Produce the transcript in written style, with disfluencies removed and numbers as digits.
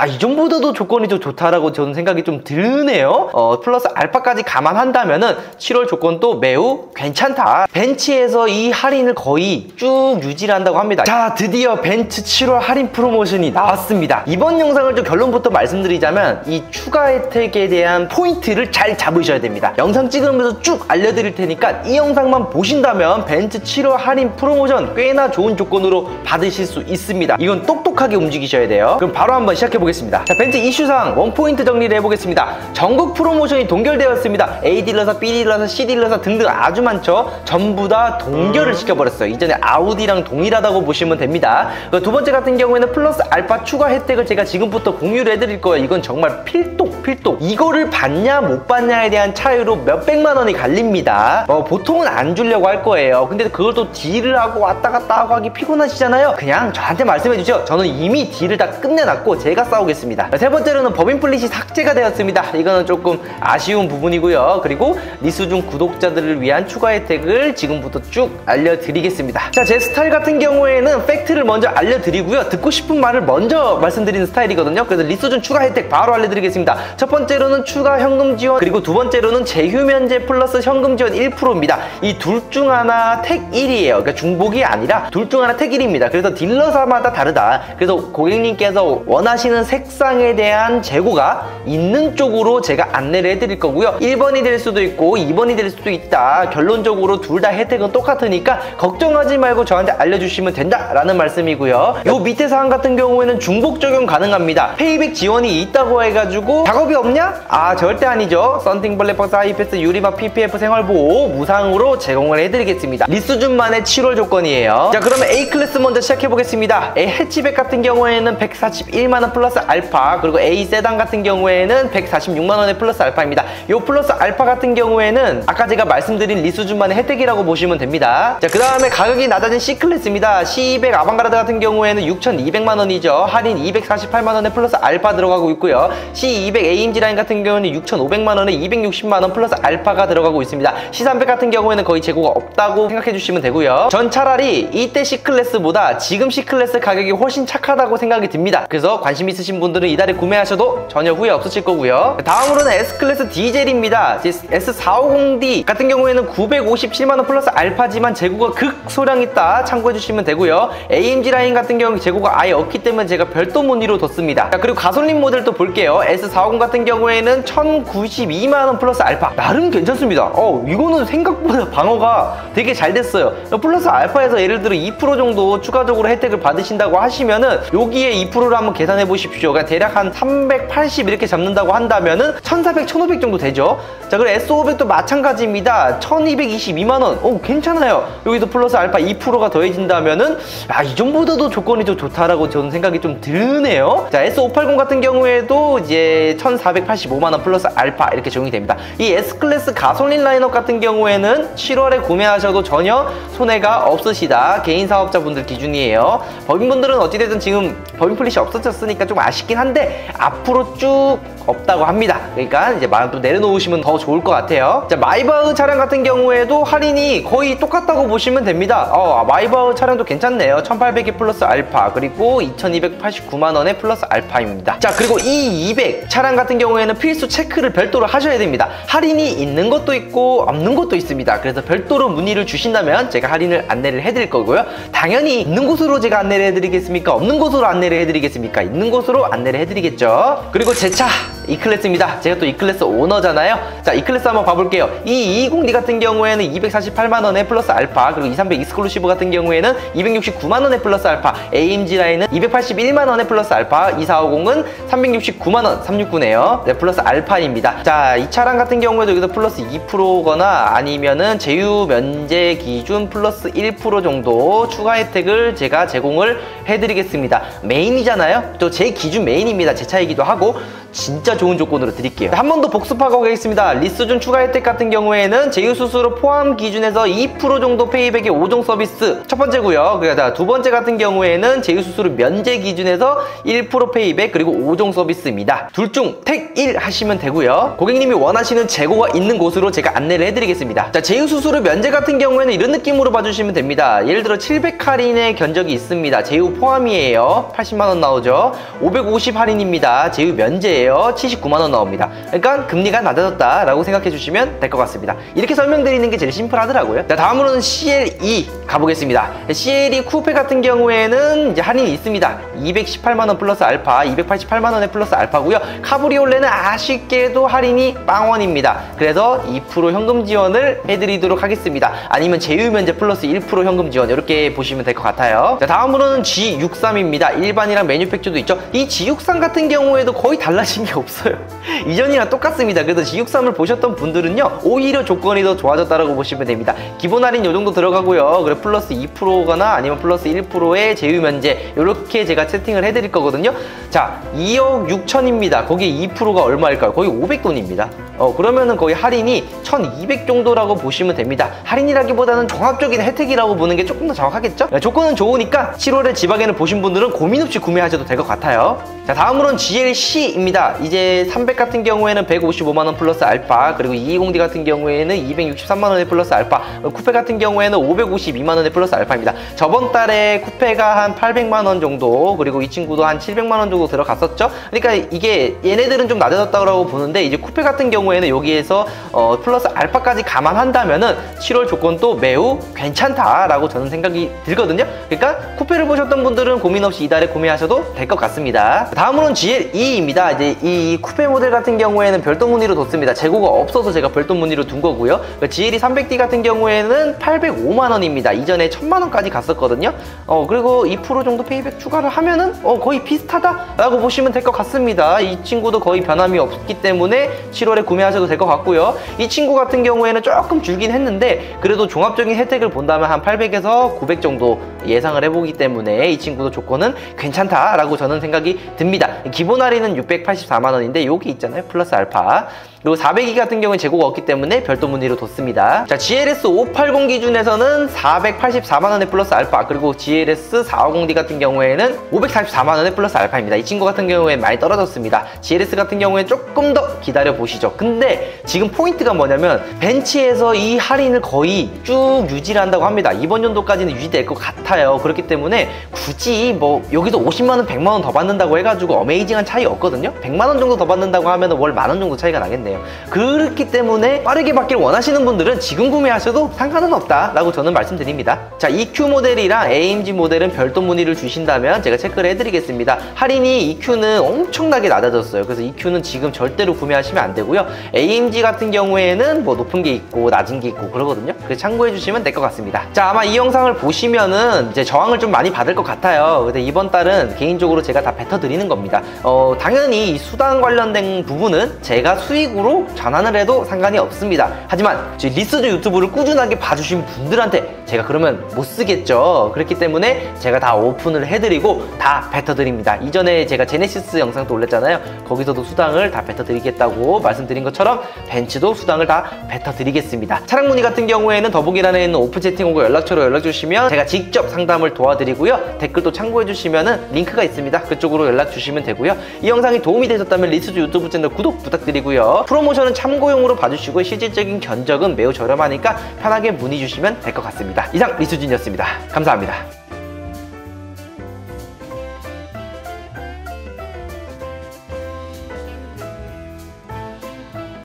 이 정도도 조건이 좀 좋다라고 저는 생각이 좀 드네요. 플러스 알파까지 감안한다면은 7월 조건도 매우 괜찮다. 벤츠에서 이 할인을 거의 쭉 유지를 한다고 합니다. 자, 드디어 벤츠 7월 할인 프로모션이 나왔습니다. 이번 영상을 좀 결론부터 말씀드리자면 이 추가 혜택에 대한 포인트를 잘 잡으셔야 됩니다. 영상 찍으면서 쭉 알려드릴 테니까 이 영상만 보신다면 벤츠 7월 할인 프로모션 꽤나 좋은 조건으로 받으실 수 있습니다. 이건 똑똑하게 움직이셔야 돼요. 그럼 바로 한번 시작해보겠습니다. 자, 벤츠 이슈상 원포인트 정리를 해보겠습니다. 전국 프로모션이 동결되었습니다. A 딜러사, B 딜러사, C 딜러사 등등 아주 많죠. 전부 다 동결을 시켜버렸어요. 이전에 아우디랑 동일하다고 보시면 됩니다. 두 번째 같은 경우에는 플러스 알파 추가 혜택을 제가 지금부터 공유를 해드릴 거예요. 이건 정말 필독. 이거를 받냐 못 받냐에 대한 차이로 몇백만 원이 갈립니다. 보통은 안 주려고 할 거예요. 근데 그걸 또 딜을 하고 왔다 갔다 하고 하기 피곤하시잖아요. 그냥 저한테 말씀해 주죠. 저는 이미 딜을 다 끝내놨고 제가 싸우겠습니다. 세 번째로는 법인 플릿이 삭제가 되었습니다. 이거는 조금 아쉬운 부분이고요. 그리고 리수중 구독자들을 위한 추가 혜택을 지금부터 쭉 알려드리겠습니다. 자, 제 스타일 같은 경우에는 팩트를 먼저 알려드리고요. 듣고 싶은 말을 먼저 말씀드리는 스타일이거든요. 그래서 리수중 추가 혜택 바로 알려드리겠습니다. 첫 번째로는 추가 현금 지원, 그리고 두 번째로는 제휴 면제 플러스 현금 지원 1%입니다. 이 둘 중 하나 택 1이에요. 그러니까 중복이 아니라 둘 중 하나 택 1입니다. 그래서 딜러사마다 다르다. 그래서 고객님께서 원하시는 색상에 대한 재고가 있는 쪽으로 제가 안내를 해드릴 거고요. 1번이 될 수도 있고 2번이 될 수도 있다. 결론적으로 둘 다 혜택은 똑같으니까 걱정하지 말고 저한테 알려주시면 된다라는 말씀이고요. 요 밑에 사항 같은 경우에는 중복 적용 가능합니다. 페이백 지원이 있다고 해가지고 작업이 없냐? 절대 아니죠. 썬팅, 블랙박스, 하이패스, 유리막, PPF, 생활보호 무상으로 제공을 해드리겠습니다. 리수준만의 7월 조건이에요. 자, 그러면 A클래스 먼저 시작해보겠습니다. 해치백 같은 경우에는 141만원 플러스 알파, 그리고 A 세단 같은 경우에는 146만원의 플러스 알파입니다. 요 플러스 알파 같은 경우에는 아까 제가 말씀드린 리수준만의 혜택이라고 보시면 됩니다. 자, 그 다음에 가격이 낮아진 C클래스입니다. C200 아방가르드 같은 경우에는 6,200만원이죠. 할인 248만원의 플러스 알파 들어가고 있고요. C200 AMG 라인 같은 경우는 6,500만원에 260만원 플러스 알파가 들어가고 있습니다. C300 같은 경우에는 거의 재고가 없다고 생각해 주시면 되고요. 전 차라리 이때 C클래스보다 지금 C클래스 가격이 훨씬 착하다고 생각이 듭니다. 그래서 관심 있으신 분들은 이달에 구매하셔도 전혀 후회 없으실 거고요. 다음으로는 S클래스 디젤입니다. S450D 같은 경우에는 957만원 플러스 알파지만 재고가 극소량 있다 참고해 주시면 되고요. AMG 라인 같은 경우 재고가 아예 없기 때문에 제가 별도 문의로 뒀습니다. 자, 그리고 가솔린 모델도 볼게요. S450 같은 경우에는 1092만원 플러스 알파. 나름 괜찮습니다. 이거는 생각보다 방어가 되게 잘 됐어요. 플러스 알파에서 예를 들어 2% 정도 추가적으로 혜택을 받으신다고 하시면은 여기에 2%를 한번 계산해 보십시오. 그러니까 대략 한 380 이렇게 잡는다고 한다면은 1400, 1500 정도 되죠. 자, 그리고 S500도 마찬가지입니다. 1222만원. 괜찮아요. 여기서 플러스 알파 2%가 더해진다면은 이 정도도 조건이 좀 좋다라고 저는 생각이 좀 드네요. 자, S580 같은 경우에도 이제 1485만원 플러스 알파 이렇게 적용이 됩니다. 이 S클래스 가솔린 라인업 같은 경우에는 7월에 구매하셔도 전혀 손해가 없으시다. 개인 사업자분들 기준이에요. 법인분들은 어찌됐든 지금 법인 플릿이 없어졌으니까 좀 아쉽긴 한데 앞으로 쭉 없다고 합니다. 그러니까 이제 마음 좀 내려놓으시면 더 좋을 것 같아요. 자, 마이바흐 차량 같은 경우에도 할인이 거의 똑같다고 보시면 됩니다. 마이바흐 차량도 괜찮네요. 1800에 플러스 알파, 그리고 2289만원의 플러스 알파입니다. 자, 그리고 E200 차량 같은 경우에는 필수 체크를 별도로 하셔야 됩니다. 할인이 있는 것도 있고 없는 것도 있습니다. 그래서 별도로 문의를 주신다면 제가 할인을 안내를 해드릴 거고요. 당연히 있는 곳으로 제가 안내를 해드리겠습니까? 없는 곳으로 안내를 해드리겠습니까? 있는 곳으로 안내를 해드리겠죠. 그리고 제 차 E클래스입니다. 제가 또 E클래스 오너잖아요. 자, E클래스 한번 봐볼게요. 이 220D 같은 경우에는 248만원의 플러스 알파, 그리고 230 익스클루시브 같은 경우에는 269만원의 플러스 알파, AMG 라인은 281만원의 플러스 알파, 2450은 369만원 369네요. 네, 플러스 알파입니다. 자, 이 차량 같은 경우에도 여기서 플러스 2%거나 아니면은 제휴 면제 기준 플러스 1% 정도 추가 혜택을 제가 제공을 해드리겠습니다. 메인이잖아요. 또 제 기준 메인입니다. 제 차이기도 하고. 진짜 좋은 조건으로 드릴게요. 한 번 더 복습하고 가겠습니다. 리스준 추가 혜택 같은 경우에는 제휴수수료 포함 기준에서 2% 정도 페이백의 5종 서비스 첫 번째고요. 그러니까 두 번째 같은 경우에는 제휴수수료 면제 기준에서 1% 페이백 그리고 5종 서비스입니다. 둘 중 택 1 하시면 되고요. 고객님이 원하시는 재고가 있는 곳으로 제가 안내를 해드리겠습니다. 자, 제휴수수료 면제 같은 경우에는 이런 느낌으로 봐주시면 됩니다. 예를 들어 700 할인의 견적이 있습니다. 제휴 포함이에요. 80만원 나오죠. 550 할인입니다. 제휴 면제예요. 79만원 나옵니다. 그러니까 금리가 낮아졌다 라고 생각해 주시면 될 것 같습니다. 이렇게 설명드리는 게 제일 심플하더라고요. 자, 다음으로는 CLE 가보겠습니다. CLE 쿠페 같은 경우에는 이제 할인이 있습니다. 218만원 플러스 알파, 288만원의 플러스 알파고요. 카브리올레는 아쉽게도 할인이 빵원입니다. 그래서 2% 현금 지원을 해드리도록 하겠습니다. 아니면 제휴 면제 플러스 1% 현금 지원 이렇게 보시면 될 것 같아요. 자, 다음으로는 G63입니다. 일반이랑 메뉴팩처도 있죠. 이 G63 같은 경우에도 거의 달라진 게 없어요. 이전이랑 똑같습니다. 그래서 G63을 보셨던 분들은요, 오히려 조건이 더 좋아졌다라고 보시면 됩니다. 기본 할인 요 정도 들어가고요. 그래 플러스 2%거나 아니면 플러스 1%의 제휴 면제 이렇게 제가 세팅을 해드릴 거거든요. 자, 2억 6천입니다. 거기에 2%가 얼마일까요? 거의 500돈입니다. 그러면은 거의 할인이 1200 정도라고 보시면 됩니다. 할인이라기보다는 종합적인 혜택이라고 보는 게 조금 더 정확하겠죠? 조건은 좋으니까 7월에 지방에는 보신 분들은 고민 없이 구매하셔도 될 것 같아요. 자, 다음으로는 GLC입니다. 이제 300 같은 경우에는 155만원 플러스 알파, 그리고 220D 같은 경우에는 263만원의 플러스 알파, 쿠페 같은 경우에는 552만원의 플러스 알파입니다. 저번 달에 쿠페가 한 800만원 정도, 그리고 이 친구도 한 700만원 정도 들어갔었죠? 그러니까 이게 얘네들은 좀 낮아졌다고 보는데, 이제 쿠페 같은 경우에는 여기에서 플러스 알파까지 감안한다면은 7월 조건도 매우 괜찮다라고 저는 생각이 들거든요. 그러니까 쿠페를 보셨던 분들은 고민 없이 이달에 구매하셔도 될 것 같습니다. 다음으로는 GLE입니다. 이제 이 쿠페 모델 같은 경우에는 별도 무늬로 뒀습니다. 재고가 없어서 제가 별도 무늬로 둔 거고요. GLE 300D 같은 경우에는 805만원입니다. 이전에 1000만원까지 갔었거든요. 그리고 2% 정도 페이백 추가를 하면은 거의 비슷하다라고 보시면 될 것 같습니다. 이 친구도 거의 변함이 없기 때문에 7월에 구매하셔도 될 것 같고요. 이 친구 같은 경우에는 조금 줄긴 했는데 그래도 종합적인 혜택을 본다면 한 800에서 900 정도 예상을 해보기 때문에 이 친구도 조건은 괜찮다라고 저는 생각이 듭니다. 기본 할인은 684만원인데 여기 있잖아요. 플러스 알파. 그리고 402 같은 경우는 재고가 없기 때문에 별도 무늬로 뒀습니다. 자, GLS 580 기준에서는 484만원의 플러스 알파, 그리고 GLS 450D 같은 경우에는 544만원의 플러스 알파입니다. 이 친구 같은 경우에는 많이 떨어졌습니다. GLS 같은 경우에 조금 더 기다려 보시죠. 근데 지금 포인트가 뭐냐면 벤치에서 이 할인을 거의 쭉 유지를 한다고 합니다. 이번 연도까지는 유지될 것 같아요. 그렇기 때문에 굳이 뭐 여기도 50만원, 100만원 더 받는다고 해가지고 어메이징한 차이 없거든요. 100만원 정도 더 받는다고 하면 월 만원 정도 차이가 나겠네요. 그렇기 때문에 빠르게 받기를 원하시는 분들은 지금 구매하셔도 상관은 없다라고 저는 말씀드립니다. 자, EQ 모델이랑 AMG 모델은 별도 문의를 주신다면 제가 체크를 해드리겠습니다. 할인이 EQ는 엄청나게 낮아졌어요. 그래서 EQ는 지금 절대로 구매하시면 안 되고요. AMG 같은 경우에는 뭐 높은 게 있고 낮은 게 있고 그러거든요. 그래서 참고해 주시면 될 것 같습니다. 자, 아마 이 영상을 보시면은 이제 저항을 좀 많이 받을 것 같아요. 근데 이번 달은 개인적으로 제가 다 뱉어드리는 겁니다. 당연히 이 수당 관련된 부분은 제가 수익으로 전환을 해도 상관이 없습니다. 하지만 리스주 유튜브를 꾸준하게 봐주신 분들한테 제가 그러면 못 쓰겠죠. 그렇기 때문에 제가 다 오픈을 해드리고 다 뱉어드립니다. 이전에 제가 제네시스 영상도 올렸잖아요. 거기서도 수당을 다 뱉어드리겠다고 말씀드린 것처럼 벤츠도 수당을 다 뱉어드리겠습니다. 차량 문의 같은 경우에는 더보기란에 있는 오픈 채팅하고 연락처로 연락 주시면 제가 직접 상담을 도와드리고요. 댓글도 참고해 주시면 링크가 있습니다. 그쪽으로 연락 주시면 되고요. 이 영상이 도움이 되셨다면 리스주 유튜브 채널 구독 부탁드리고요. 프로모션은 참고용으로 봐주시고 실질적인 견적은 매우 저렴하니까 편하게 문의 주시면 될 것 같습니다. 이상 리수진이었습니다. 감사합니다.